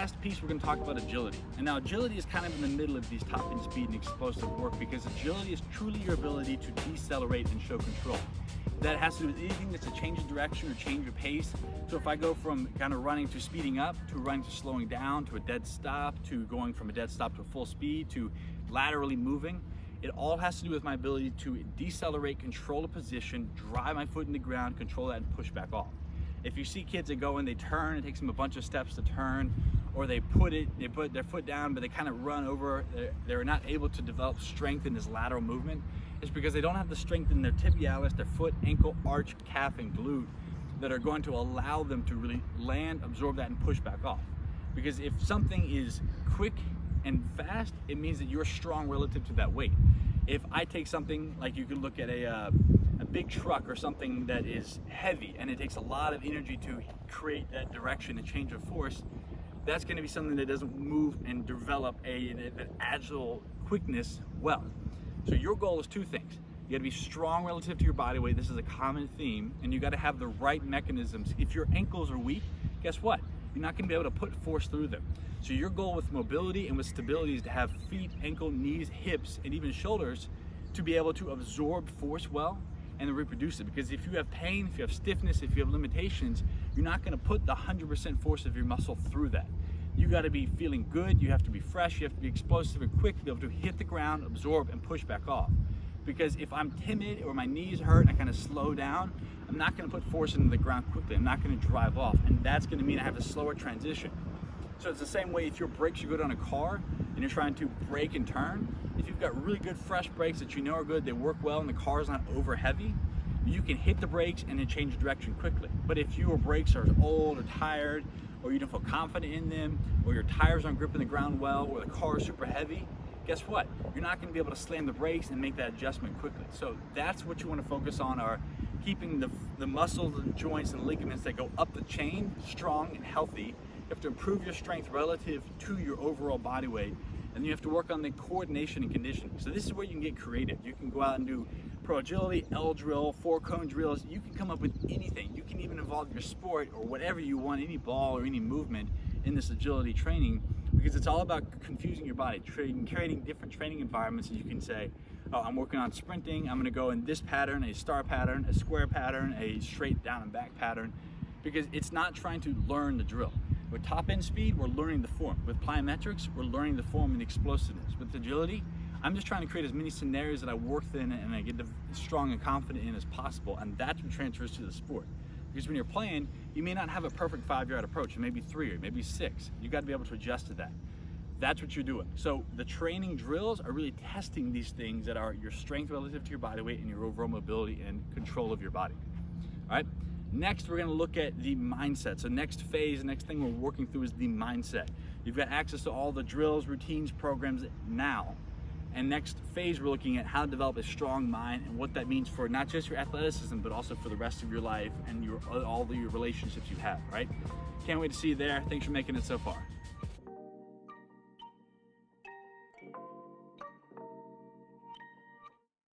last piece, we're going to talk about agility. And now agility is kind of in the middle of these top end speed and explosive work, because agility is truly your ability to decelerate and show control. That has to do with anything that's a change of direction or change of pace. So if I go from kind of running to speeding up, to running to slowing down, to a dead stop, to going from a dead stop to a full speed, to laterally moving, it all has to do with my ability to decelerate, control a position, drive my foot in the ground, control that, and push back off. If you see kids that go and they turn, it takes them a bunch of steps to turn, or they put their foot down, but they kind of run over, they're not able to develop strength in this lateral movement. It's because they don't have the strength in their tibialis, their foot, ankle, arch, calf, and glute that are going to allow them to really land, absorb that, and push back off. Because if something is quick and fast, it means that you're strong relative to that weight. If I take something like, you could look at a big truck or something that is heavy and it takes a lot of energy to create that direction and change of force, that's going to be something that doesn't move and develop an agile quickness well. So your goal is two things. You got to be strong relative to your body weight. This is a common theme, and you got to have the right mechanisms. If your ankles are weak, guess what? You're not going to be able to put force through them. So your goal with mobility and with stability is to have feet, ankle, knees, hips, and even shoulders to be able to absorb force well and then reproduce it. Because if you have pain, if you have stiffness, if you have limitations, you're not going to put the 100% force of your muscle through that. You got to be feeling good, you have to be fresh, you have to be explosive and quick to be able to hit the ground, absorb, and push back off. Because if I'm timid or my knees hurt and I kind of slow down, I'm not going to put force into the ground quickly. I'm not going to drive off, and that's going to mean I have a slower transition. So it's the same way if your brakes are good on a car and you're trying to brake and turn. If you've got really good fresh brakes that you know are good, they work well, and the car's not over heavy, you can hit the brakes and then change direction quickly. But if your brakes are old or tired, or you don't feel confident in them, or your tires aren't gripping the ground well, or the car is super heavy, guess what? You're not going to be able to slam the brakes and make that adjustment quickly. So that's what you want to focus on, are keeping the muscles and joints and ligaments that go up the chain strong and healthy. You have to improve your strength relative to your overall body weight, and you have to work on the coordination and conditioning. So this is where you can get creative. You can go out and do pro agility, L drill, 4-cone drills. You can come up with anything. You can even involve your sport or whatever you want, any ball or any movement in this agility training, because it's all about confusing your body, creating different training environments. And you can say, oh, I'm working on sprinting, I'm gonna go in this pattern, a star pattern, a square pattern, a straight down and back pattern, because it's not trying to learn the drill. With top end speed, we're learning the form. With plyometrics, we're learning the form and explosiveness. With agility, I'm just trying to create as many scenarios that I work in and I get strong and confident in as possible, and that's what transfers to the sport. Because when you're playing, you may not have a perfect 5-yard approach, maybe 3 or maybe 6. You got to be able to adjust to that. That's what you're doing. So the training drills are really testing these things that are your strength relative to your body weight and your overall mobility and control of your body. All right. Next, we're going to look at the mindset. So next phase, the next thing we're working through is the mindset. You've got access to all the drills, routines, programs now. And next phase, we're looking at how to develop a strong mind and what that means for not just your athleticism, but also for the rest of your life and all your relationships you have, right? Can't wait to see you there. Thanks for making it so far.